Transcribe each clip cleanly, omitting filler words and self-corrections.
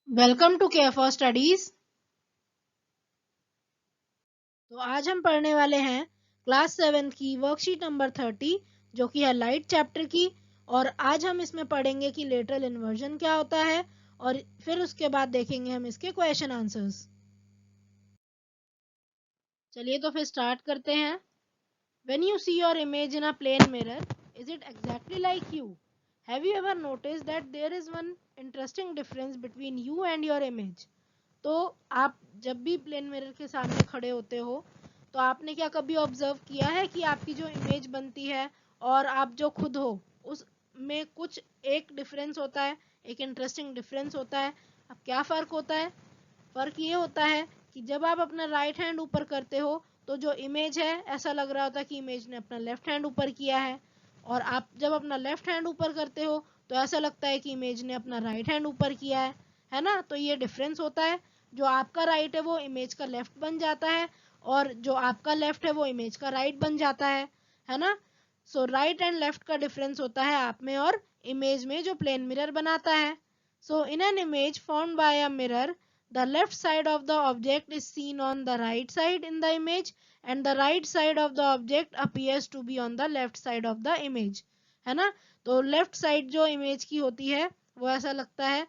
Welcome to care for studies. तो आज हम पढ़ने वाले हैं क्लास 7 की वर्कशीट नंबर 30 जो कि है लाइट चैप्टर की। और आज हम इसमें पढ़ेंगे कि लेटरल इन्वर्जन क्या होता है और फिर उसके बाद देखेंगे हम इसके क्वेश्चन आंसर्स। चलिए तो फिर स्टार्ट करते हैं। When you see your image in a plane mirror, is it exactly like you? Have you ever noticed that there is one interesting difference between you and your image? तो आप जब भी plane mirror के सामने खड़े होते हो तो आपने क्या कभी ऑब्जर्व किया है कि आपकी जो इमेज बनती है और आप जो खुद हो उस में कुछ एक डिफरेंस होता है, एक इंटरेस्टिंग डिफरेंस होता है। अब क्या फ़र्क होता है? फ़र्क ये होता है कि जब आप अपना राइट हैंड ऊपर करते हो तो जो इमेज है ऐसा लग रहा होता है कि इमेज ने अपना लेफ्ट हैंड ऊपर किया है, और आप जब अपना लेफ्ट हैंड ऊपर करते हो तो ऐसा लगता है कि इमेज ने अपना राइट हैंड ऊपर किया है ना। तो ये डिफरेंस होता है। जो आपका राइट है वो इमेज का लेफ्ट बन जाता है और जो आपका लेफ्ट है वो इमेज का राइट बन जाता है ना। सो राइट एंड लेफ्ट का डिफरेंस होता है आप में और इमेज में जो प्लेन मिरर बनाता है। So in an image formed by a mirror, the left side of the object is seen on the right side in the image and the right side of the object appears to be on the left side of the image, है ना। तो left side जो image की होती है वो ऐसा लगता है,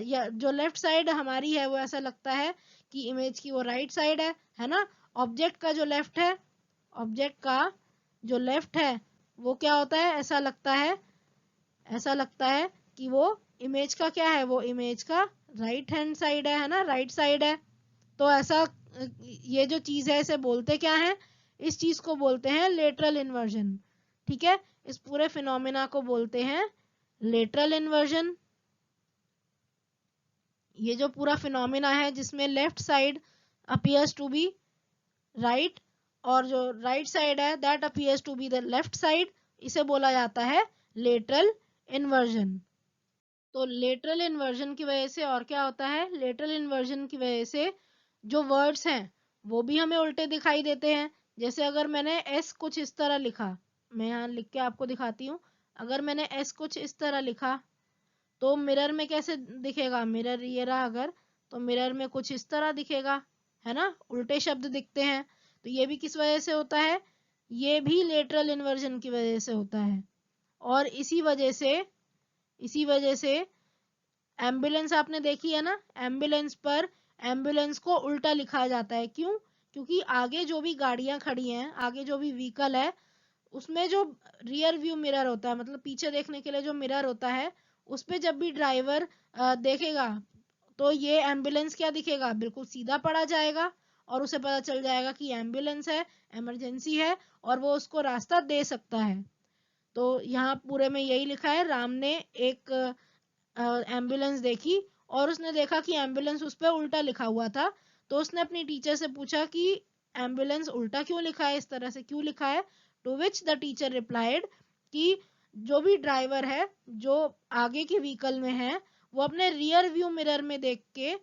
या जो लेफ्ट साइड हमारी है वो ऐसा लगता है कि इमेज की वो राइट साइड है ना। ऑब्जेक्ट का जो लेफ्ट है, ऑब्जेक्ट का जो लेफ्ट है वो क्या होता है, ऐसा लगता है कि वो इमेज का क्या है, वो इमेज का राइट हैंड साइड है ना, राइट साइड है। तो ऐसा ये जो चीज है इसे बोलते क्या है, इस चीज को बोलते हैं लेटरल इन्वर्जन। ठीक है, इस पूरे फिनोमेना को बोलते हैं लेटरल इन्वर्जन। ये जो पूरा फिनोमेना है जिसमें left side appears to be right और जो राइट साइड है that appears to be the left side, इसे बोला जाता है लेटरल इन्वर्जन। तो लेटरल इन्वर्जन की वजह से और क्या होता है, लेटरल इन्वर्जन की वजह से जो वर्ड्स हैं वो भी हमें उल्टे दिखाई देते हैं। जैसे अगर मैंने एस कुछ इस तरह लिखा, मैं यहाँ लिख के आपको दिखाती हूँ। अगर मैंने एस कुछ इस तरह लिखा तो मिरर में कैसे दिखेगा, मिरर ये रहा अगर, तो मिरर में कुछ इस तरह दिखेगा, है ना, उल्टे शब्द दिखते हैं। तो ये भी किस वजह से होता है, ये भी लेटरल इन्वर्जन की वजह से होता है। और इसी वजह से एम्बुलेंस आपने देखी है ना, एम्बुलेंस पर एम्बुलेंस को उल्टा लिखा जाता है। क्यों? क्योंकि आगे जो भी गाड़ियां खड़ी हैं, आगे जो भी व्हीकल है, उसमें जो रियर व्यू मिरर होता है, मतलब पीछे देखने के लिए जो मिरर होता है, उस पे जब भी ड्राइवर देखेगा तो ये एम्बुलेंस क्या दिखेगा, बिल्कुल सीधा पड़ा जाएगा और उसे पता चल जाएगा कि एम्बुलेंस है, इमरजेंसी है और वो उसको रास्ता दे सकता है। तो यहाँ पूरे में यही लिखा है, राम ने एक एम्बुलेंस देखी और उसने देखा कि एम्बुलेंस उस पर उल्टा लिखा हुआ था। तो उसने अपनी टीचर से पूछा कि एम्बुलेंस उल्टा क्यों लिखा है, इस तरह से क्यों लिखा है। To which the teacher replied कि जो भी ड्राइवर है जो आगे के व्हीकल में है वो अपने रियर व्यू मिरर में देख के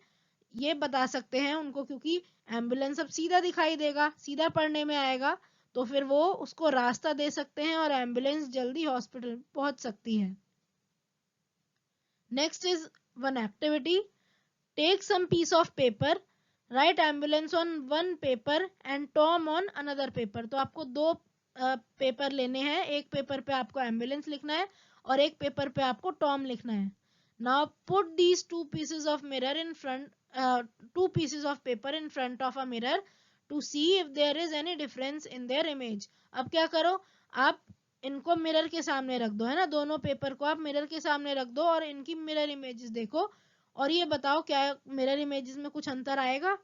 ये बता सकते हैं उनको, क्योंकि एम्बुलेंस अब सीधा दिखाई देगा, सीधा पढ़ने में आएगा, तो फिर वो उसको रास्ता दे सकते हैं और एम्बुलेंस जल्दी हॉस्पिटल पहुंच सकती है। Next is one activity. Take some piece of paper, write ambulance on one paper and Tom on another paper. तो आपको दो पेपर लेने हैं, एक पेपर पे आपको एम्बुलेंस लिखना है और एक पेपर पे आपको टॉम लिखना है। Now put these two pieces of paper in front of a mirror to see if there is any difference in their image. अब क्या करो, आप इनको मिरर के सामने रख दो, है ना, दोनों पेपर को आप मिरर के सामने रख दो और इनकी मिरर इमेजेस देखो और ये बताओ क्या मिरर इमेजेस में कुछ अंतर आएगा।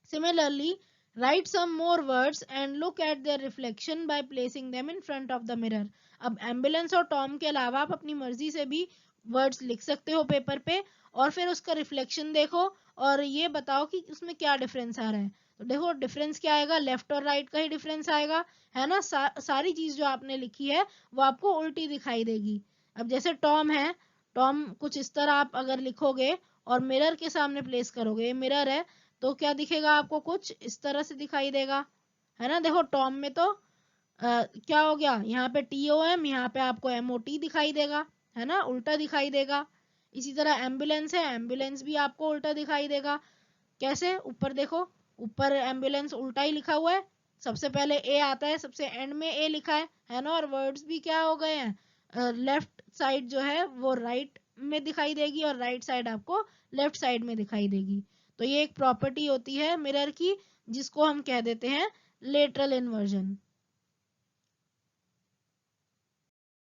Similarly write some more words and look at their reflection by placing them in front of the mirror. अब एम्बुलेंस और टॉम के अलावा आप अपनी मर्जी से भी वर्ड्स लिख सकते हो पेपर पे और फिर उसका रिफ्लेक्शन देखो और ये बताओ कि उसमें क्या डिफरेंस आ रहा है। तो देखो डिफरेंस क्या आएगा, लेफ्ट और राइट का ही डिफरेंस आएगा, है ना। सारी चीज जो आपने लिखी है वो आपको उल्टी दिखाई देगी। अब जैसे टॉम है, टॉम कुछ इस तरह आप अगर लिखोगे और मिरर के सामने प्लेस करोगे, ये मिरर है, तो क्या दिखेगा आपको, कुछ इस तरह से दिखाई देगा, है ना। देखो टॉम में तो क्या हो गया, यहाँ पे TOM, यहाँ पे आपको MOT दिखाई देगा, है ना, उल्टा दिखाई देगा। इसी तरह एम्बुलेंस है, एम्बुलेंस भी आपको उल्टा दिखाई देगा। कैसे? ऊपर देखो, ऊपर एम्बुलेंस उल्टा ही लिखा हुआ है, सबसे पहले ए आता है, सबसे एंड में ए लिखा है ना। और वर्ड्स भी क्या हो गए हैं, लेफ्ट साइड जो है वो राइट में दिखाई देगी और राइट साइड आपको लेफ्ट साइड में दिखाई देगी। तो ये एक प्रॉपर्टी होती है मिरर की, जिसको हम कह देते हैं लेटरल इन्वर्जन।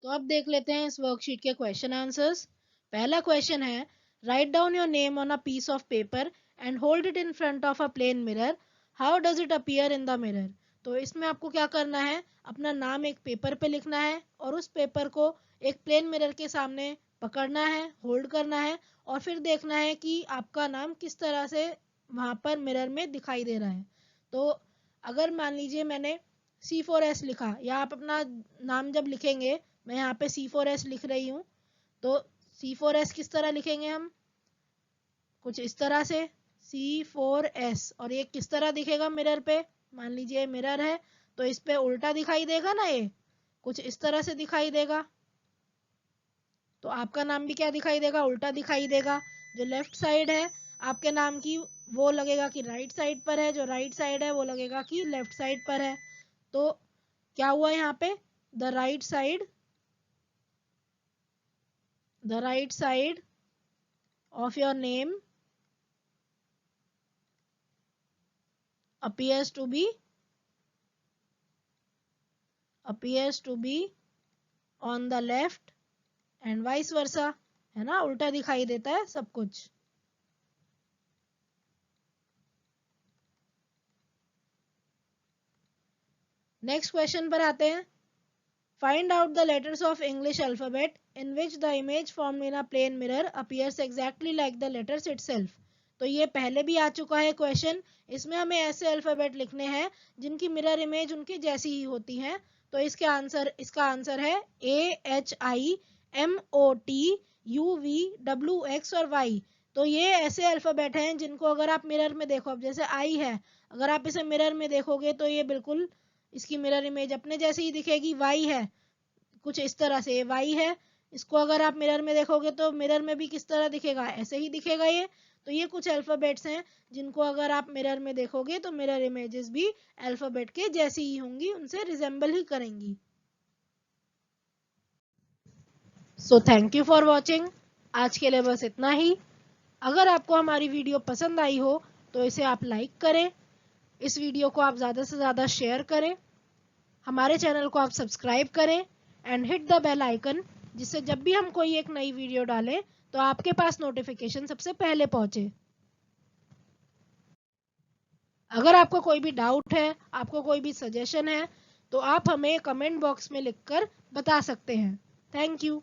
तो अब देख लेते हैं इस वर्कशीट के क्वेश्चन आंसर्स। पहला क्वेश्चन है, write down your name on a piece of paper and hold it in front of a plane mirror, how does it appear in the mirror. तो इसमें आपको क्या करना है, अपना नाम एक पेपर पे लिखना है और उस पेपर को एक प्लेन मिरर के सामने पकड़ना है, होल्ड करना है और फिर देखना है कि आपका नाम किस तरह से वहां पर मिरर में दिखाई दे रहा है। तो अगर मान लीजिए मैंने C4S लिखा, या आप अपना नाम जब लिखेंगे, मैं यहाँ पे C4S लिख रही हूँ, तो C4S किस तरह लिखेंगे हम, कुछ इस तरह से C4S। और ये किस तरह दिखेगा मिरर पे, मान लीजिए मिरर है तो इस पे उल्टा दिखाई देगा ना, ये कुछ इस तरह से दिखाई देगा। तो आपका नाम भी क्या दिखाई देगा, उल्टा दिखाई देगा। जो लेफ्ट साइड है आपके नाम की, वो लगेगा कि राइट साइड पर है, जो राइट साइड है वो लगेगा कि लेफ्ट साइड पर है। तो क्या हुआ यहाँ पे, the right side of your name appears to be on the left and vice versa, है ना, उल्टा दिखाई देता है सब कुछ। नेक्स्ट क्वेश्चन पर आते हैं। Find out the letters of English alphabet in which the image formed in a plane mirror appears exactly like the letters itself. तो ये पहले भी आ चुका है क्वेश्चन। इसमें हमें ऐसे अल्फाबेट लिखने हैं जिनकी मिरर इमेज उनकी जैसी ही होती है। तो इसका आंसर है AHIMOTUVWX और Y। तो ये ऐसे अल्फाबेट हैं जिनको अगर आप मिरर में देखो, अब जैसे I है, अगर आप इसे मिरर में देखोगे तो ये बिल्कुल इसकी मिरर इमेज अपने जैसी ही दिखेगी। Y है कुछ इस तरह से, ये Y है, इसको अगर आप मिरर में देखोगे तो मिरर में भी किस तरह दिखेगा, ऐसे ही दिखेगा ये। तो ये कुछ अल्फाबेट्स हैं जिनको अगर आप मिरर में देखोगे तो मिरर इमेजेस भी अल्फाबेट के जैसी ही होंगी, उनसे रिजेंबल ही करेंगी। So thank you for watching. आज के लिए बस इतना ही। अगर आपको हमारी वीडियो पसंद आई हो तो इसे आप लाइक करें, इस वीडियो को आप ज़्यादा से ज़्यादा शेयर करें, हमारे चैनल को आप सब्सक्राइब करें and hit the bell icon, जिससे जब भी हम कोई एक नई वीडियो डालें तो आपके पास नोटिफिकेशन सबसे पहले पहुंचे। अगर आपको कोई भी डाउट है, आपको कोई भी सजेशन है, तो आप हमें कमेंट बॉक्स में लिखकर बता सकते हैं। Thank you.